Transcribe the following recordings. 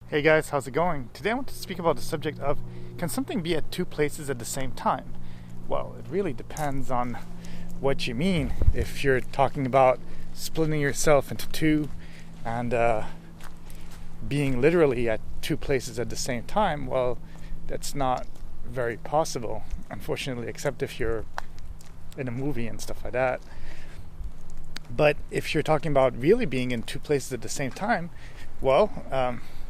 Hey guys, how's it going? Today I want to speak about the subject of, can something be at two places at the same time? Well, it really depends on what you mean. If you're talking about splitting yourself into two and being literally at two places at the same time, well, that's not very possible, unfortunately, except if you're in a movie and stuff like that. But if you're talking about really being in two places at the same time, well,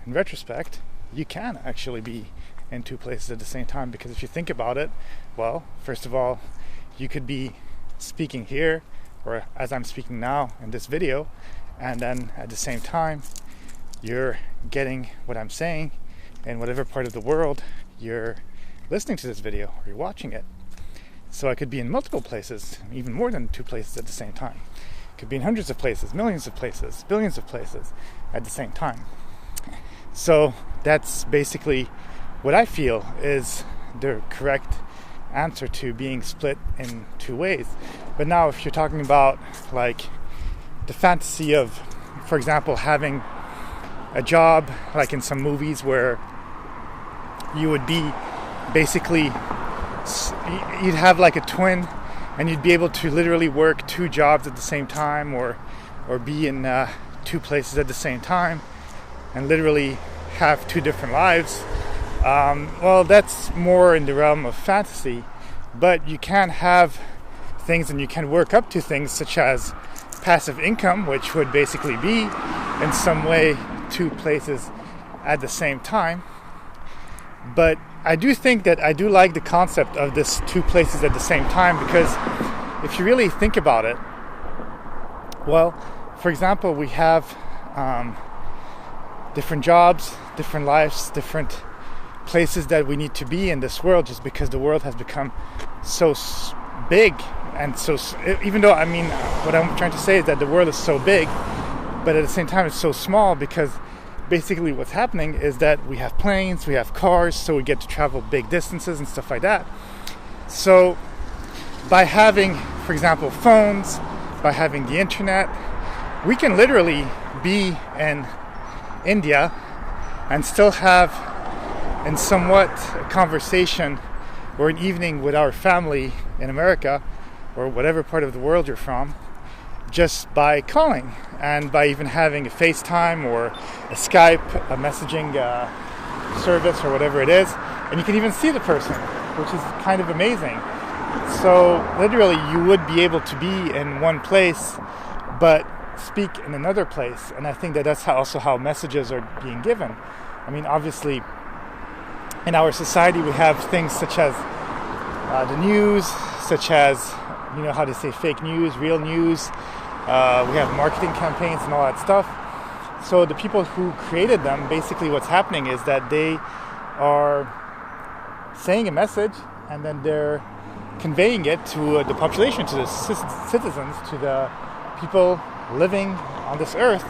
in retrospect, you can actually be in two places at the same time, because if you think about it, well, first of all, you could be speaking here, or as I'm speaking now in this video, and then at the same time, you're getting what I'm saying in whatever part of the world you're listening to this video or you're watching it. So I could be in multiple places, even more than two places at the same time. Could be in hundreds of places, millions of places, billions of places at the same time. So that's basically what I feel is the correct answer to being split in two ways. But now if you're talking about like the fantasy of, for example, having a job like in some movies where you would be basically, you'd have like a twin and you'd be able to literally work two jobs at the same time, or be in two places at the same time and literally have two different lives. Well, that's more in the realm of fantasy, but you can have things and you can work up to things such as passive income, which would basically be in some way two places at the same time. But I do think that I do like the concept of this two places at the same time, because if you really think about it, well, for example, we have different jobs, different lives, different places that we need to be in this world, just because the world has become so big. And so, even though, I mean, what I'm trying to say is that the world is so big, but at the same time it's so small, because basically what's happening is that we have planes, we have cars, so we get to travel big distances and stuff like that. So by having, for example, phones, by having the internet, we can literally be in India and still have in somewhat a conversation or an evening with our family in America or whatever part of the world you're from, just by calling and by even having a FaceTime or a Skype, a messaging service or whatever it is, and you can even see the person, which is kind of amazing. So literally you would be able to be in one place but speak in another place, and I think that that's also how messages are being given. I mean, obviously in our society we have things such as the news, such as, you know, how to say fake news, real news. We have marketing campaigns and all that stuff. So the people who created them, basically what's happening is that they are saying a message and then they're conveying it to the population, to the citizens, to the people living on this earth.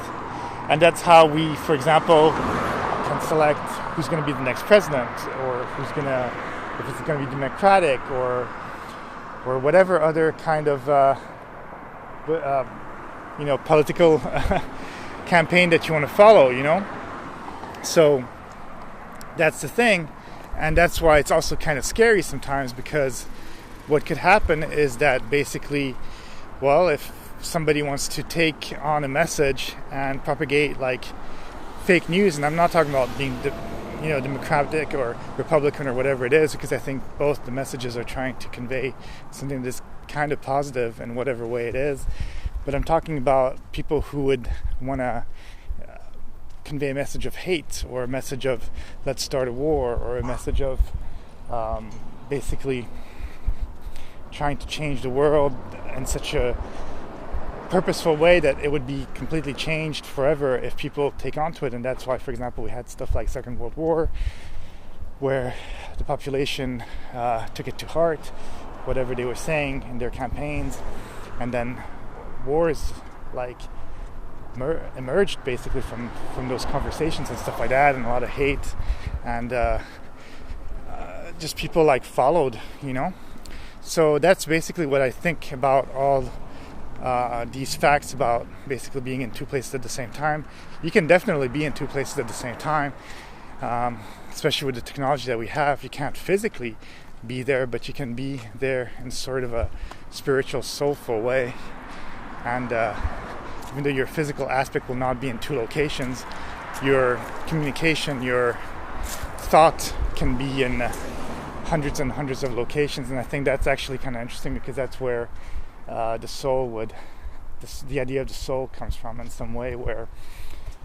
And that's how we, for example, can select who's going to be the next president, or if it's going to be democratic, or whatever other kind of political campaign that you want to follow, you know. So that's the thing, and that's why it's also kind of scary sometimes, because what could happen is that basically, well, if somebody wants to take on a message and propagate like fake news, and I'm not talking about being Democratic or Republican or whatever it is, because I think both the messages are trying to convey something that's kind of positive in whatever way it is. But I'm talking about people who would want to convey a message of hate, or a message of let's start a war, or a message of basically trying to change the world in such a purposeful way that it would be completely changed forever if people take onto it. And that's why, for example, we had stuff like Second World War, where the population took it to heart, whatever they were saying in their campaigns, and then wars like emerged basically from those conversations and stuff like that, and a lot of hate, and just people like followed, you know. So that's basically what I think about all these facts about basically being in two places at the same time. You can definitely be in two places at the same time, especially with the technology that we have. You can't physically be there, but you can be there in sort of a spiritual, soulful way. And even though your physical aspect will not be in two locations, your communication, your thought can be in hundreds and hundreds of locations. And I think that's actually kind of interesting, because that's where the idea of the soul comes from, in some way, where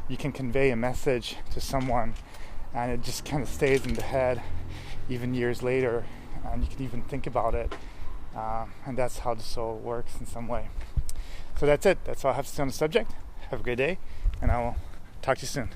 you can convey a message to someone and it just kind of stays in the head even years later, and you can even think about it, and that's how the soul works in some way. So that's it. That's all I have to say on the subject. Have a great day, and I will talk to you soon.